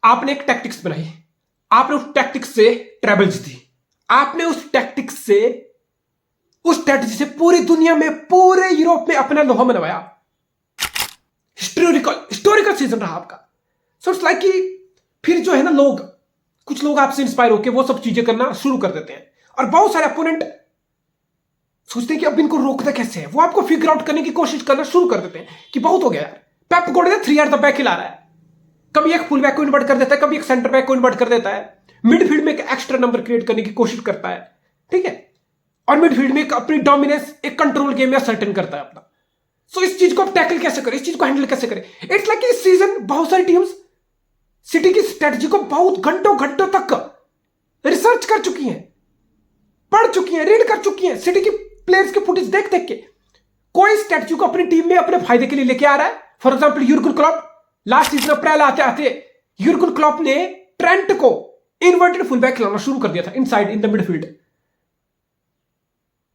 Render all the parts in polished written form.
आपने एक टैक्टिक्स बनाई, आपने उस टैक्टिक्स से ट्रैवल जीती, आपने उस टैक्टिक्स से, उस स्ट्रेटजी से पूरी दुनिया में, पूरे यूरोप में अपना लोहा मनवाया। हिस्टोरिकल सीजन रहा आपका। सो इट्स लाइक कि फिर जो है ना, कुछ लोग आपसे इंस्पायर होकर वो सब चीजें करना शुरू कर देते हैं, और बहुत सारे अपोनेंट सोचते हैं कि अब इनको रोकना कैसे है। वो आपको फिगर आउट करने की कोशिश करना शुरू कर देते हैं कि बहुत हो गया यार, Pep Guardiola 3 at the back खिला रहा है, कभी एक फुल बैक को इन्वर्ट कर देता है, कभी एक सेंटर बैक को इन्वर्ट कर देता है, मिडफील्ड में एक एक्स्ट्रा नंबर क्रिएट करने की कोशिश करता है, ठीक है, और मिडफील्ड में एक अपनी डोमिनेंस, एक कंट्रोल गेम में सर्टेन करता है अपना। सो इस चीज को आप टैकल कैसे करें, इस चीज को हैंडल कैसे करें। इट्स लाइक इस सीजन बहुत सारी टीम्स सिटी की स्ट्रेटजी को बहुत घंटों घंटों तक रिसर्च कर चुकी हैं, पढ़ चुकी हैं, रीड कर चुकी हैं, सिटी की प्लेयर्स के फुटेज देख देख के कोई स्ट्रेटजी को अपनी टीम में अपने फायदे के लिए लेके आ रहा है। For example Jurgen Klopp, last season अप्रैल आते आते यूर्गन क्लॉप ने ट्रेंट को इन्वर्टेड फुलबैक खिलाना शुरू कर दिया था inside in the midfield.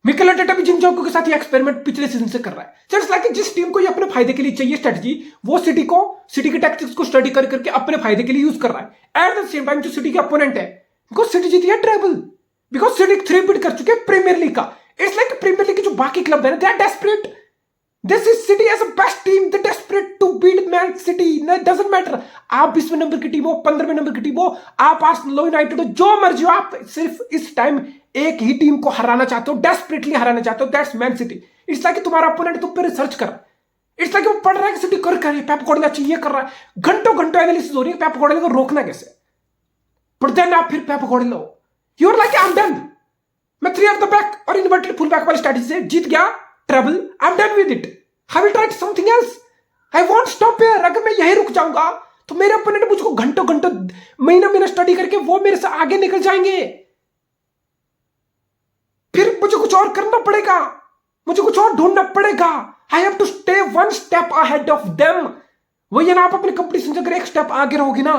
Mikel Arteta भी जिंजोको के साथ ये एक्सपेरिमेंट पिछले सीजन से कर रहा है। जस्ट लाइक जिस टीम को ये अपने फायदे के लिए चाहिए स्ट्रेटजी, वो सिटी के टैक्टिक्स को स्टडी कर करके अपने फायदे के लिए यूज कर रहा है। एट द सेम टाइम जो सिटी के अपोनेंट है, बिकॉज सिटी जीती है ट्रेबल, बिकॉज सिटी 3 पीट कर चुके हैं प्रीमियर लीग का। इट्स लाइक प्रीमियर लीग के जो बाकी क्लब है, they are desperate. This is City as a best team, they desperate to beat Man City. Doesn't matter आप 20वें नंबर की टीम हो, 15वें नंबर की टीम हो, आप आर्सेनल यूनाइटेड हो, जो मर्जी हो, आप सिर्फ इस टाइम एक ही टीम को हराना चाहते हो, डेस्परेटली हराना चाहते हो, that's man city. It's like तुम्हारा अपोनेंट तुम पे रिसर्च कर रहा है, इट्स लाइक वो पढ़ रहा है कि सिटी कर क्या रही है, पेप गार्डियोला चाहिए कर रहा है, घंटों घंटों एनालिसिस हो रही है पेप गार्डियोला को रोकना कैसे। बट देन आप फिर पेप गार्डियोला हो, you are like I am done, मैं 3 एट द बैक और इन्वर्टेड फुल बैक वाली स्ट्रेटजी से जीत गया treble, I am done with it, I will try something else, I won't stop here. अगर मैं यही रुक जाऊंगा तो मेरे अपोनेंट मुझको घंटों घंटों महीना महीना स्टडी करके वो मेरे से आगे निकल जाएंगे, फिर मुझे कुछ और करना पड़ेगा, मुझे कुछ और ढूंढना पड़ेगा। I have to stay 1 step ahead of them. वही ना, आप अपने कंपटीशन से अगर 1 स्टेप आगे रहोगे ना,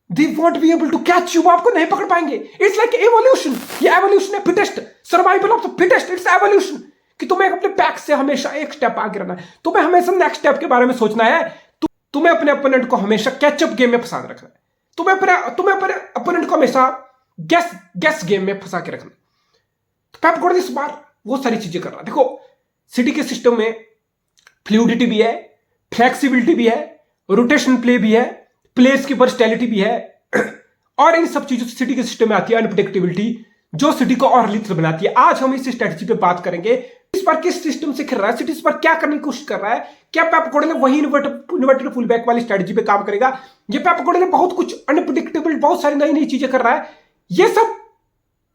they won't be able to catch you, आपको नहीं पकड़ पाएंगे। इट्स लाइक एवोल्यूशन, ये एवोल्यूशन है, fittest, survival of the fittest, it's evolution कि तुम्हें अपने पैक से हमेशा 1 स्टेप आगे रहना है, तुम्हें हमेशा नेक्स्ट स्टेप के बारे में सोचना है, तुम्हें अपने अपोनेंट को हमेशा कैचअप गेम में फंसा रखना है, तुम्हें अपने अपोनेंट को हमेशा गेस गेम में फंसा के रखना है। तो पेप गार्डियोला इस बार वो सारी चीजें कर रहा है। देखो सिटी के सिस्टम में फ्लूइडिटी भी है, फ्लेक्सिबिलिटी भी है, रोटेशन प्ले भी है, प्लेयर्स की वर्सटैलिटी भी है, और इन सब चीजों से सिटी के सिस्टम में आती है अनप्रेडिक्टेबिलिटी, जो सिटी को और लिथल बनाती है। आज हम इस स्ट्रेटजी पे बात करेंगे, इस बार किस सिस्टम से खेल रहा है सिटी, इस बार क्या करने की कोशिश कर रहा है, क्या पेप गार्डियोला वही इन्वर्टेड फुल बैक वाली स्ट्रेटजी पे काम करेगा। ये पेप गार्डियोला बहुत कुछ अनप्रेडिक्टेबल, बहुत सारी नई नई चीजें कर रहा है। ये सब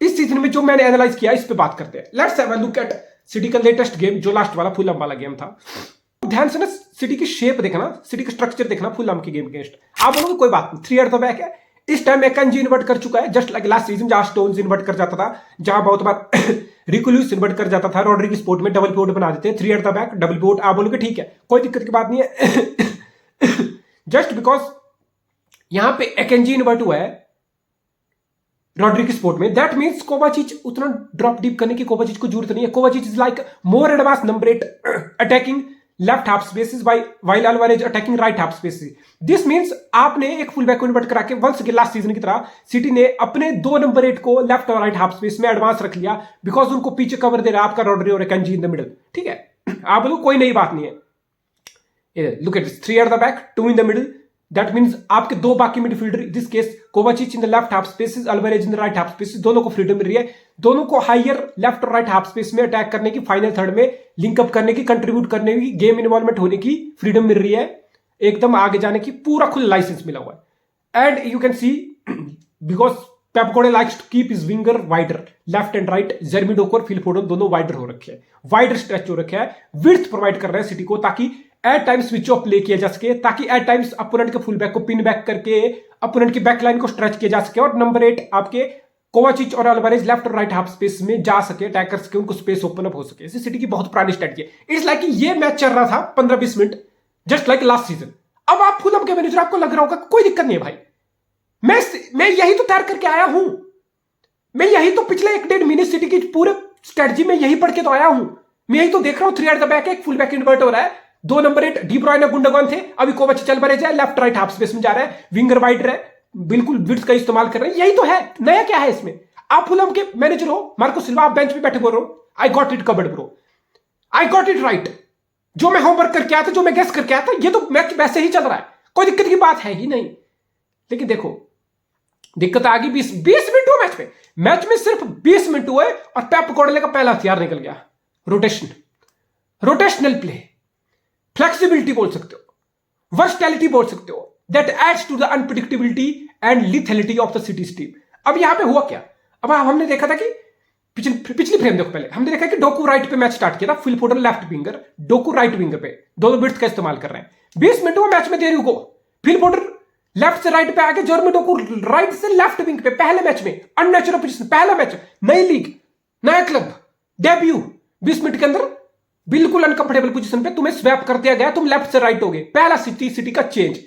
इस सीजन में जो मैंने एनालाइज किया, इस पे बात करते हैं। Let's have a look at city का लेटेस्ट गेम, जो लास्ट वाला फुलहम वाला गेम था। ध्यान से ना सिटी की शेप देखना, सिटी का स्ट्रक्चर देखना फुलहम की गेम अगेंस्ट। आप बोलोगे कोई बात नहीं, 3 एट द बैक है, इस टाइम एकांजी इन्वर्ट कर चुका है, जस्ट लाइक लास्ट सीजन जहां स्टोन्स इन्वर्ट कर जाता था, जहां बहुत बार रिकुल्यूस इन्वर्ट कर जाता था, रॉड्रिगो स्पोर्ट में डबल पिवोट बना देते हैं, 3 at the back double pivot. आप बोलोगे ठीक है, कोई दिक्कत की बात नहीं है। जस्ट बिकॉज यहां पे एकांजी इन्वर्ट हुआ है रॉड्रिगो स्पोर्ट में, दैट मींस कोवाचिच उतना ड्रॉप डीप करने की कोवाचिच को जरूरत नहीं है। कोवाचिच is like more advance number 8 attacking left half spaces while Alvarez attacking right half spaces. This means आपने एक फुल बैक को इन्वर्ट करा के वंस अगेन लास्ट सीजन की तरह सिटी ने अपने 2 नंबर 8 को लेफ्ट और राइट हाफ स्पेस में एडवांस रख लिया, बिकॉज उनको पीछे कवर दे रहा है आपका रॉड्री और एकांजी इन द मिडल। ठीक है, आप बोलो कोई नई बात नहीं है। Look at this, 3 at the back, 2 in the middle, that means आपके 2 बाकी midfielder, this case कोवाचिच in the left half spaces, Alvarez in the right half spaces, दोनों को फ्रीडम मिल रही है, दोनों को हायर लेफ्ट और राइट हाफ स्पेस में अटैक करने की, फाइनल थर्ड में लिंकअप करने की, कंट्रीब्यूट करने की, गेम इन्वॉल्वमेंट होने की फ्रीडम मिल रही है, एकदम आगे जाने की पूरा खुला लाइसेंस मिला हुआ है। And you can see because Pep Guardiola likes to keep his winger wider, left and right, Jeremy Doku और फिल फोडेन दोनों वाइडर हो रखे हैं, वाइडर स्ट्रेच हो रखे हैं, विड्थ प्रोवाइड कर रहे हैं सिटी को, ताकि at times switch of play किया जा सके, ताकि एट टाइम्स अपोनेंट के फुल बैक को पिन बैक करके अपोनेंट की बैक लाइन को स्ट्रेच किया जा सके, और नंबर 8 आपके कोवाचिच और अल्वारेज लेफ्ट और राइट हाफ स्पेस में जा सके, अटैकर्स के उनको स्पेस ओपन अप हो सके। इसी सिटी की बहुत पुरानी स्ट्रेटजी है। इट्स लाइक ये मैच चल रहा था 15-20 minute, just like last season. अब आप फुलहम के मैनेजर, आपको लग रहा होगा कोई दिक्कत नहीं है भाई, मैं यही तो तैयार करके आया हूं, मैं यही तो पिछले 1-1.5 महीने सिटी की पूरे स्ट्रेटजी में यही पढ़ के तो आया हूं, मैं यही तो देख रहा हूं। 3 एट द बैक है, एक फुल बैक इन्वर्ट हो रहा है, 2 नंबर 8 डी ब्रुयने गुंडोगन थे, अभी कोवाचिच अल्वारेज है, लेफ्ट राइट हाफ स्पेस में जा रहा है, विंगर वाइडर है, बिल्कुल विड्थ का इस्तेमाल कर रहे हैं। यही तो है, नया क्या है इसमें? आप फुलहम के मैनेजर हो, मार्को सिल्वा, आप बेंच पे बैठे बोल रहे हो I got it covered bro, I got it right, जो मैं होमवर्क करके आया था, जो मैं गेस करके आया था, ये तो मैच वैसे ही चल रहा है, कोई दिक्कत की बात है ही नहीं। लेकिन देखो दिक्कत आ गई 20 मिनट हुए मैच में सिर्फ 20 मिनट हुए और पेप गार्डियोला का पहला हथियार निकल गया, रोटेशनल प्ले, फ्लेक्सिबिलिटी बोल सकते हो, वर्सटैलिटी बोल सकते हो, that adds to the unpredictability and lethality of the City's team. अब यहां पे हुआ क्या? अब हमने देखा था कि पिछली फ्रेम देखो, पहले हमने देखा कि डोकू राइट पे मैच स्टार्ट किया था, Phil Foden left winger, Docu right winger पे दोनों विड्थ का इस्तेमाल कर रहे हैं। 20 मिनट हुआ मैच में देरी को, फिल फोडन लेफ्ट से राइट पे आके, जर्मी डोकू राइट से लेफ्ट विंग पे, पहले मैच में अननेचुरल पोजीशन, पहला मैच, नई लीग, नया क्लब, डेब्यू, 20 मिनट के अंदर बिल्कुल अनकंफर्टेबल पोजीशन पे तुम्हें स्वैप कर दिया गया, तुम लेफ्ट से राइट हो गए, पहला सिटी का चेंज।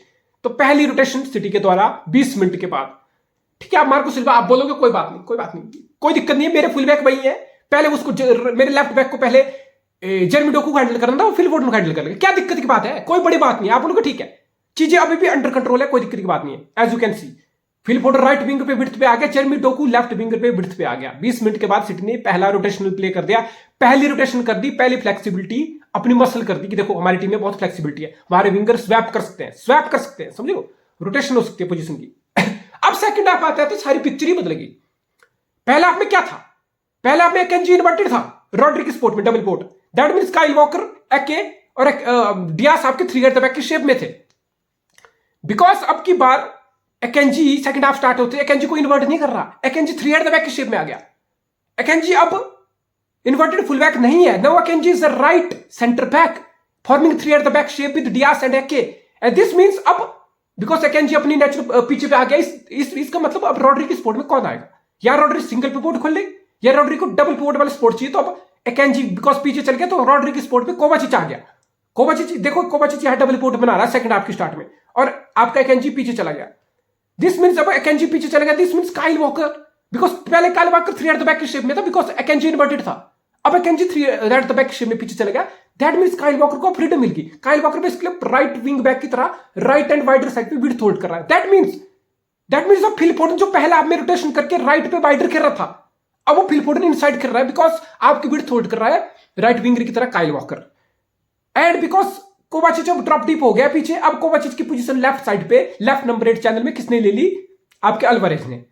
तो पहली रोटेशन सिटी के द्वारा 20 मिनट के बाद। ठीक है, आप मार्को सिल्वा आप बोलोगे कोई बात नहीं, कोई दिक्कत नहीं है, मेरे फुल बैक वही है, पहले उसको मेरे लेफ्ट बैक को पहले जर्मी डोकू को हैंडल करना था, वो फिल फोडन को हैंडल कर लेगा, क्या दिक्कत की बात है? कोई बड़ी बात नहीं, आप बोलोगे ठीक है, चीजें अभी भी अंडर कंट्रोल है, कोई दिक्कत की बात नहीं है। As you can see, Phil Foden right wing पे विड्थ पे आ गया, जर्मी डोकू लेफ्ट विंगर पे विड्थ पे आ गया। 20 मिनट के बाद सिटी ने पहला रोटेशनल प्ले कर दिया, पहली रोटेशन कर दी, पहली फ्लेक्सिबिलिटी अपनी मसल कर दी कि देखो हमारी टीम में बहुत फ्लेक्सिबिलिटी है, हमारे विंगर स्वैप कर सकते हैं, समझो, रोटेशन हो सकती है पोजीशन की। अब सेकंड हाफ आता है तो सारी पिक्चर ही बदलेगी। पहले हाफ में क्या था? पहले हाफ में एकेंजी इन्वर्टेड था, रॉड्रिक स्पोर्ट में डबल पोर्ट, that means Kyle Walker, Ake और डियास आपके 3 एट द बैक की शेप में थे। बिकॉज अब की बार एकेंजी सेकंड हाफ स्टार्ट होते एकेंजी को इन्वर्ट नहीं कर रहा, एकेंजी 3 एट द बैक की शेप में आ गया। एकेंजी अब इन्वर्टेड फुल बैक नहीं है, now Akanji is the right centre back forming 3 at the back shape with Dias and Ake, and this means अब बिकॉज एकेंजी अपनी नेचुरल पीछे पे आ गया, इसका मतलब अब रॉड्री के स्पोर्ट में कौन आएगा? या रॉड्री सिंगल पिवोट खोल ले, या रॉड्री को डबल पिवोट वाला स्पोर्ट चाहिए, तो अब एकेंजी बिकॉज पीछे चल गया तो रॉड्री के स्पोर्ट पे कोवाचिच आ गया। कोवाचिच देखो, कोवाचिच यहां डबल पिवोट बना रहा है सेकंड हाफ की स्टार्ट में, और आपका एकेंजी पीछे चला गया। दिस मींस अब एकेंजी पीछे चला गया, this means Kyle Walker, because पहले Kyle Walker 3 at the back की शेप में था, बिकॉज एकेंजी इन्वर्टेड था, अब Akanji 3 at the back shape में पीछे चला गया, दैट मींस काइल वॉकर को फ्रीडम मिल गई। Kyle Walker basically right wing back की तरह राइट एंड वाइडर साइड पे विड्थ होल्ड कर रहा है, दैट मींस अब फिल फोडन जो पहले आप में रोटेशन करके राइट पे वाइडर खेल रहा था, अब वो फिल फोडन इनसाइड खेल रहा है, बिकॉज आपकी विड्थ होल्ड कर रहा है राइट विंगर की तरह काइल वॉकर, एंड बिकॉज कोवाचिच अब ड्रॉप डीप हो गया पीछे, अब कोवाचिच की पोजीशन लेफ्ट साइड पे, लेफ्ट नंबर 8 चैनल में किसने ले ली? आपके अल्वारेज ने,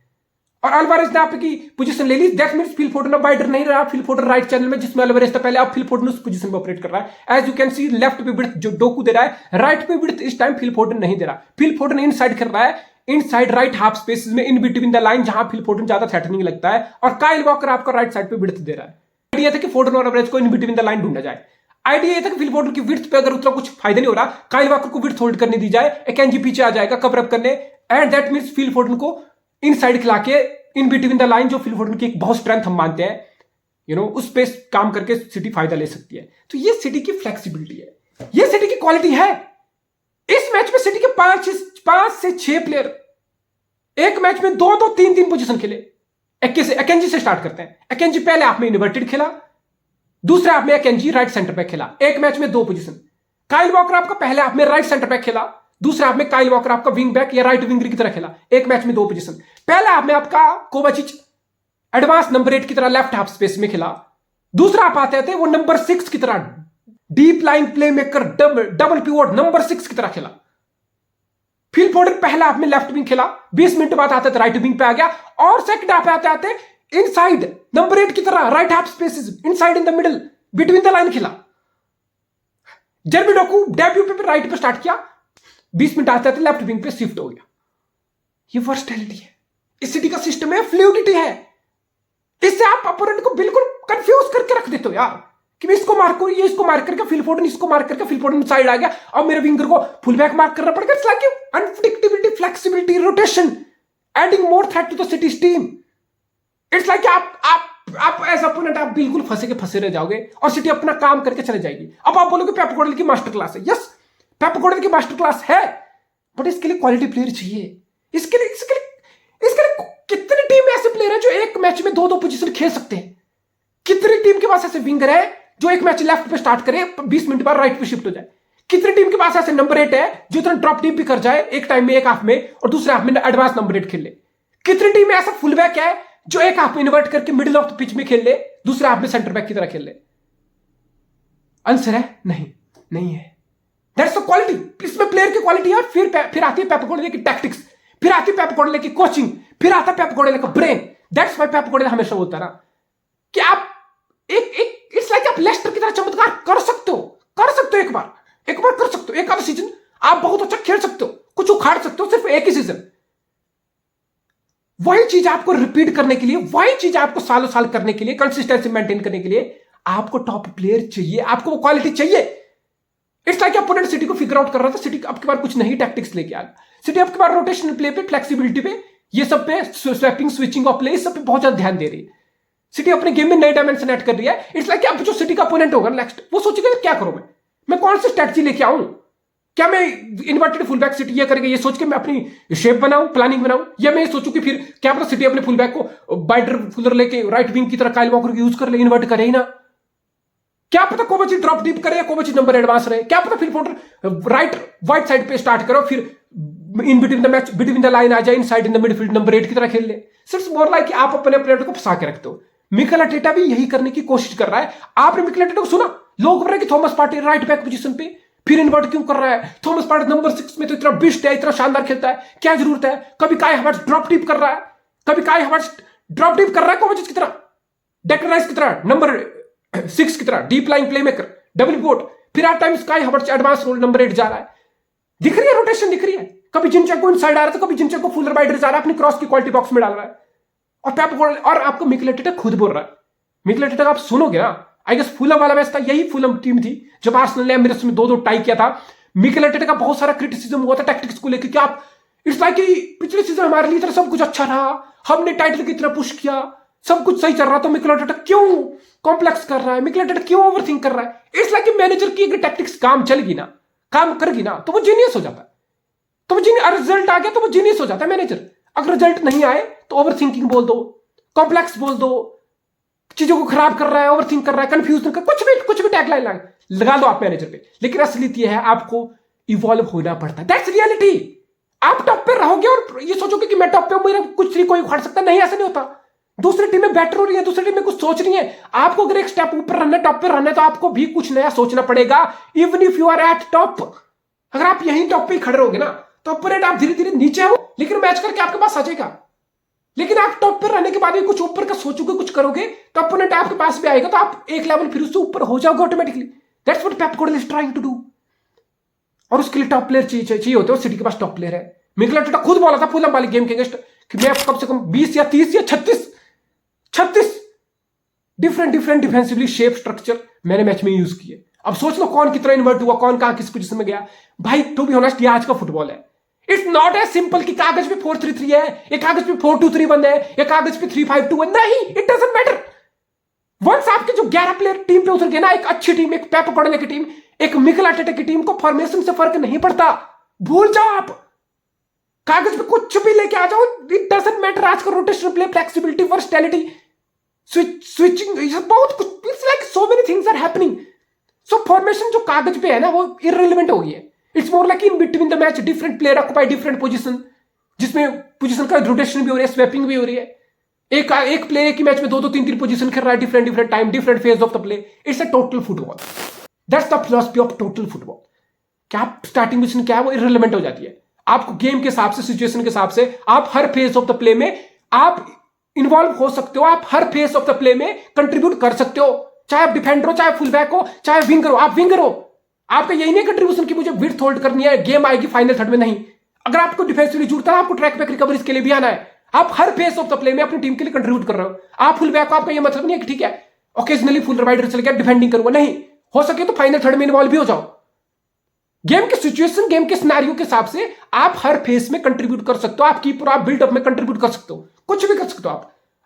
और अल्वारेज ने आपकी पोजीशन ले ली, दैट मींस फिल फोडन अब वाइडर नहीं रहा, फिल फोडन राइट चैनल में जिसमें अल्वारेज था पहले, अब फिल फोडन उस पोजीशन में ऑपरेट कर रहा है। As you can see left पे विड्थ जो डोकू दे रहा है, राइट पे विड्थ इस टाइम फिल फोडन नहीं दे रहा, फिल फोडन इनसाइड कर रहा है, इनसाइड राइट हाफ स्पेस में, इन बिटवीन द लाइन, जहां फिल फोडन ज्यादा थ्रेटनिंग लगता है, और काइल वॉकर आपका राइट साइड पे विड्थ दे रहा है। आइडिया था कि फोडन और अल्वारेज को इन बिटवीन द लाइन ढूंढा जाए, आइडिया ये था कि फिल फोडन की विड्थ पे अगर उतना कुछ फायदा नहीं हो रहा, काइल वॉकर को विड्थ होल्ड करने दी जाए, एकेंजी पीछे आ जाएगा कवर अप करने, and that means Phil Foden को इनसाइड खिला के इन बिटवीन द लाइन, जो फिल फोडन की एक बहुत स्ट्रेंथ हम मानते हैं, उस पे काम करके सिटी फायदा ले सकती है। तो ये सिटी की फ्लेक्सिबिलिटी है, ये सिटी की क्वालिटी है। इस मैच में सिटी के 5 से 6 प्लेयर एक मैच में 2-2, 3-3 पोजीशन खेले। एकेंजी से स्टार्ट करते हैं। एकेंजी पहले हाफ में इन्वर्टेड खेला, दूसरे हाफ में एकेंजी राइट सेंटर बैक खेला, एक मैच में 2 पोजीशन। काइल वॉकर आपका पहले हाफ में राइट सेंटर बैक खेला, दूसरे हाफ में काइल वॉकर आपका विंग बैक या राइट विंगर की तरह खेला, एक मैच में 2 पोजीशन। पहले हाफ में आपका कोवाचिच एडवांस नंबर 8 की तरह लेफ्ट हाफ स्पेस में खेला, दूसरा हाफ आते थे वो नंबर 6 की तरह deep line play maker, double pivot number 6 की तरह खेला। फिल फोडन पहला हाफ में लेफ्ट विंग खेला, 20 मिनट बाद आते थे राइट विंग पे आ गया, और सेकंड हाफ आते आते इनसाइड नंबर 8 की तरह right half spaces inside in the middle between the line खेला। जर्मी डोकू डेब्यू पे राइट पे स्टार्ट किया, 20 मिनट आते आते लेफ्ट विंग पे शिफ्ट हो गया। ये वर्सटैलिटी है, इस सिटी का सिस्टम है, फ्लूइडिटी है। इससे आप अपोनेंट को बिल्कुल कंफ्यूज करके रख देते हो यार, कि मैं इसको मार करूं, ये इसको मार करके फिल फोडन, इसको मार करके फिल फोडन साइड आ गया, अब मेरे विंगर को फुल बैक मार्क करना पड़ेगा। It's like unpredictability, flexibility, rotation, adding more threat to the City's team. It's like आप एज अपोनेंट आप बिल्कुल फंसे रह जाओगे और सिटी अपना काम करके चले जाएगी। अब आप बोलोगे पेप गार्डियोला की मास्टर क्लास है, यस पेप गार्डियोला की मास्टर क्लास है, बट इसके लिए क्वालिटी प्लेयर चाहिए। इसके लिए कितनी टीम ऐसे प्लेयर है जो एक मैच में 2-2 पोजीशन खेल सकते हैं? कितनी टीम के पास ऐसे विंगर है जो एक मैच लेफ्ट पे स्टार्ट करे, 20 मिनट बाद राइट पे शिफ्ट हो जाए? कितनी टीम के पास ऐसे नंबर 8 है जो इतना ड्रॉप डीप भी कर जाए एक टाइम में, एक हाफ में, और दूसरे हाफ में एडवांस नंबर 8 खेल ले? कितनी टीम में ऐसा फुल बैक है जो एक हाफ में इन्वर्ट करके मिडिल ऑफ द पिच में खेल ले, दूसरे हाफ में सेंटर बैक की तरह खेल ले? आंसर है नहीं, नहीं है। दैट्स द क्वालिटी, इसमें प्लेयर की क्वालिटी है। फिर आती है पेप गार्डियोला की टैक्टिक्स, फिर आती है पेप गार्डियोला की कोचिंग, फिर आता है पेप गार्डियोला का brain. That's why Pep Guardiola हमेशा बोलता है ना कि आप इट्स लाइक आप लेस्टर की तरह चमत्कार कर सकते हो, एक बार कर सकते हो, एक आधा सीजन आप बहुत अच्छा खेल सकते हो, कुछ उखाड़ सकते हो, सिर्फ एक ही सीजन। वही चीज आपको रिपीट करने के लिए, वही चीज आपको सालों साल करने के लिए, कंसिस्टेंसी मेंटेन करने के लिए आपको टॉप प्लेयर चाहिए, आपको वो क्वालिटी चाहिए। इट्स लाइक अपोनेंट सिटी को फिगर आउट कर रहा था, सिटी आपके पास कुछ नई टैक्टिक्स लेके आ गया। सिटी आपके पास रोटेशनल प्ले पे, फ्लेक्सिबिलिटी पे, ये सब पे, स्वैपिंग स्विचिंग ऑफ प्ले, इस सब पे बहुत ज्यादा ध्यान दे रही है। सिटी अपने गेम में नए डायमेंशन ऐड कर रही है। इट्स लाइक अब जो सिटी का अपोनेंट होगा नेक्स्ट, वो सोचेगा क्या करूं मैं कौन सी स्ट्रेटजी लेके आऊं? क्या मैं इन्वर्टेड फुलबैक सिटी ये करेगा ये सोच के मैं अपनी शेप बनाऊं, प्लानिंग बनाऊं, या मैं सोचूं कि फिर क्या पता सिटी अपने फुलबैक को बाइडर फुलर लेके राइट विंग की तरह काइल वॉकर को यूज कर ले, इन्वर्ट करे ही ना। क्या पता कोवाचिच ड्रॉप डीप करे, कोवाचिच नंबर एडवांस रहे, क्या पता फिल फोल्डर वाइट साइड पे स्टार्ट करो, फिर in between the match, between the line आ जाए, inside in the midfield number 8 की तरह खेल ले। सिर्फ मोर लाइक आप अपने प्लेयर को फंसा के रखते हो। मिकेल आर्टेटा भी यही करने की कोशिश कर रहा है। आपने मिकेल आर्टेटा को सुना, लोग बोल रहे हैं कि Thomas party right back position पे फिर इन्वर्ट क्यों कर रहा है? थॉमस पार्टी नंबर 6 में तो इतना बिस्ट है, इतना शानदार खेलता है, क्या जरूरत है? कभी काय हावर्ट्ज ड्रॉप डीप कर रहा है, कभी काय हावर्ट्ज ड्रॉप डीप कर रहा है कोवाचिच की तरह, डेक्लन राइस की तरह, नंबर 6 की तरह deep line playmaker, double boat, फिर आठ टाइम्स काय हावर्ट्ज एडवांस रोल नंबर 8 जा रहा है। दिख रही है रोटेशन, दिख रही है। कभी जिनचेंको इनसाइड आ रहा था, कभी जिनचेंको फुलर बाइडर जा रहा है, अपनी क्रॉस की क्वालिटी बॉक्स में डाल रहा है। और पेप और आपको मिकेल आर्टेटा खुद बोल रहा है, मिकेल आर्टेटा का आप सुनोगे ना, आई गेस फुलम वाला मैच था, यही फुलम टीम थी जब आर्सेनल ने एमिरेट्स में 2-2 टाई किया था। मिकेल आर्टेटा का बहुत सारा क्रिटिसिज्म हुआ था टैक्टिक्स को लेकर कि आप, इट्स लाइक कि पिछले सीजन हमारे लिए सब कुछ अच्छा रहा, हमने टाइटल की तरह पुश किया, सब कुछ सही चल रहा, तो मिकेल आर्टेटा क्यों कॉम्प्लेक्स कर रहा है, मिकेल आर्टेटा क्यों ओवरथिंक कर रहा है? इट्स लाइक कि मैनेजर की अगर टैक्टिक्स काम चलेगी ना, काम करेगी ना, तो वो जीनियस हो जाता है। तो वो रिजल्ट आ गया तो वो जीनियस हो जाता है मैनेजर। अगर रिजल्ट नहीं आए तो ओवरथिंकिंग बोल दो, कॉम्प्लेक्स बोल दो, चीजों को खराब कर रहा है, ओवरथिंक कर रहा है, कंफ्यूजन कर, कुछ भी टैगलाइन लगा दो आप मैनेजर पे। लेकिन असलियत यह है आपको इवॉल्व होना पड़ता है। That's reality. आप टॉप पे रहोगे और ये सोचोगे कि मैं टॉप पे हूं, मेरा कुछ नहीं कोई उखाड़ सकता, नहीं, ऐसा नहीं होता। दूसरी टीमें बेटर हो रही है, दूसरी टीमें कुछ सोच रही है, आपको अगर एक स्टेप ऊपर रहना है, टॉप पे रहना है, तो आपको भी कुछ नया सोचना पड़ेगा। Even if you are at top, अगर आप यहीं टॉप पे ही खड़े रहोगे ना, तो अपोनेंट आप धीरे धीरे नीचे हो, लेकिन मैच करके आपके पास आ जाएगा। लेकिन आप टॉप पे रहने के बाद भी कुछ ऊपर का सोचोगे, कुछ करोगे, तो अपोनेंट आपके पास भी आएगा, तो आप एक लेवल फिर उससे ऊपर हो जाओगे automatically. That's what Pep Guardiola is trying to do. और उसके लिए टॉप प्लेयर चाहिए होते हैं। सिटी के पास टॉप प्लेयर है। मिकेल आर्टेटा खुद बोला था फुलहम वाली गेम के अगेंस्ट कि मैं कम से कम 20 या 30 या 36 डिफरेंट डिफेंसिवली शेप स्ट्रक्चर मैंने मैच में यूज किए। अब सोच लो कौन कितना इन्वर्ट हुआ, कौन कहां किस पोजीशन में गया। भाई टू बी ऑनेस्ट, ये आज का फुटबॉल है। इट्स नॉट एज सिंपल कि कागज पे 4-3-3 है, एक कागज पे 4-2-3-1 है, एक कागज पे 3-5-2 है। नहीं, इट डजंट मैटर। वंस आपके जो 11 प्लेयर टीम पे उतर गए ना, एक अच्छी टीम, एक पेप गार्डियोला की टीम, एक मिकेल आर्टेटा की टीम को फॉर्मेशन से फर्क नहीं पड़ता। भूल जाओ आप, कागज पे कुछ भी लेके आ जाओ, इट डजंट मैटर। आज का rotational play, flexibility, versatility, switching, बहुत कुछ, it's like so many things are happening. So formation जो कागज पे है ना, वो इररिलेवेंट हो गई है। It's more like in between the match different player occupy different position, जिसमें पोजीशन का रोटेशन भी हो रही है, स्वैपिंग भी हो रही है। एक प्लेयर एक ही मैच में 2-3 पोजीशन खेल रहा है, different time, different phase of the play. It's a total football. That's the philosophy of total football. क्या स्टार्टिंग पोजीशन क्या है, वो इररिलेवेंट हो जाती है। आपको गेम के हिसाब से, सिचुएशन के हिसाब से, आप हर फेज ऑफ द प्ले में आप इन्वॉल्व हो सकते हो, आप हर फेज ऑफ द प्ले में कंट्रीब्यूट कर सकते हो। चाहे आप डिफेंडर हो, चाहे फुल बैक हो, चाहे विंगर हो, आप विंगर हो। आपका यही नहीं कंट्रीब्यूशन की मुझे विड्थ होल्ड करनी है, गेम आएगी फाइनल थर्ड में, नहीं। अगर आपको डिफेंसिवली जरूरत है, आपको ट्रैक बैक रिकवरीज के लिए भी आना है। आप हर फेज ऑफ द प्ले में अपनी टीम के लिए कंट्रीब्यूट कर रहे हो। आप फुल बैक हो, आपका ये मतलब नहीं है कि ठीक है ओकेजनली फुल राइडर चल गया डिफेंडिंग करूंगा, नहीं। हो सके तो फाइनल थर्ड में इन्वॉल्व भी हो जाओ। गेम के सिचुएशन, गेम के सिनेरियो के हिसाब से आप हर फेज में कंट्रीब्यूट कर सकते हो। आप कीपर, आप बिल्डअप में कंट्रीब्यूट कर सकते हो, कुछ भी कर सकते हो।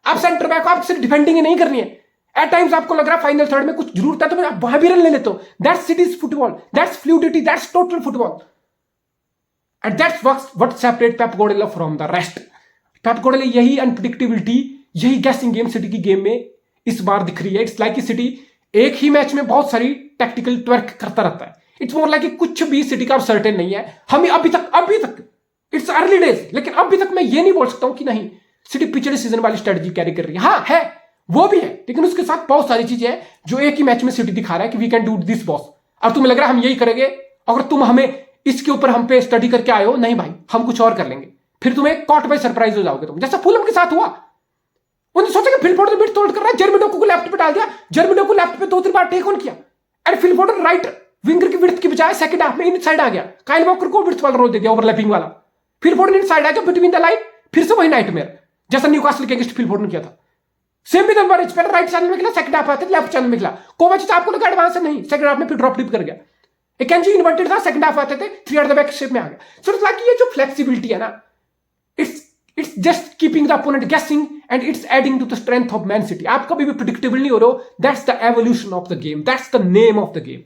आप सेंटर बैक हो, आप सिर्फ डिफेंडिंग ही नहीं करनी है। एट टाइम्स आपको लग रहा है फाइनल थर्ड में कुछ जरूरत है, तो आप वहां भी रन ले लेते हो। That's cities football, that's fluidity, that's total football, and that's what separate Pep Guardiola from the rest. Pep Guardiola यही अनप्रेडिक्टेबिलिटी, यही गैसिंग गेम सिटी की गेम में इस बार दिख रही है। इट्स लाइक सिटी एक ही मैच में बहुत सारी टैक्टिकल ट्वर्क करता रहता है, इट्स मोर लाइक कुछ भी सिटी का सर्टेन नहीं है। हमें अभी तक इट्स अर्ली डेज, लेकिन अभी तक मैं ये नहीं बोल सकता हूं कि नहीं सिटी पिछले सीजन वाली स्ट्रेटजी कैरी कर रही है। हाँ है, वो भी है, लेकिन उसके साथ बहुत सारी चीजें हैं जो एक ही मैच में सिटी दिखा रहा है कि we can do this boss. और तुम्हें लग रहा है हम यही करेंगे, अगर तुम हमें इसके ऊपर हम पे स्टडी करके आए हो, नहीं भाई हम कुछ और कर लेंगे, फिर तुम्हें कॉट बाय सरप्राइज हो जाओगे तुम, जैसा फुलहम के साथ हुआ। उन्होंने सोचा कि फिल फोर्डन मिड तोड़ कर रहा है, जर्मी डोकू को लेफ्ट पे डाल दिया, जर्मी डोकू लेफ्ट पे 2-3 बार टेक ऑन किया, and Phil Foden right winger की विड्थ की बजाय सेकंड हाफ में इनसाइड आ गया, काइल वॉकर को विड्थ वाला रोल दे दिया, ओवरलैपिंग वाला। फिल फोर्डन इनसाइड आ गया बिटवीन द लाइन, फिर से वही नाइटमेयर जैसा न्यूकासल के अगेंस्ट फिल फोर्डन किया था। सेम भी नंबर पहले राइट चैनल में खेला, सेकंड हाफ आते लेफ्ट चैनल में खेला। कोवाचिच आपको लगा एडवांस नहीं, सेकंड हाफ में फिर ड्रॉप डिप कर गया। एकेंजी इन्वर्टेड था, सेकंड हाफ आते थे 3 एट द बैक शेप में आ गया। सो इट्स लाइक ये जो फ्लेक्सिबिलिटी है ना, it's just keeping the opponent guessing and it's adding to the strength of Man City. आप कभी भी प्रिडिक्टेबल नहीं हो रहे हो, that's the evolution of the game, that's the name of the game.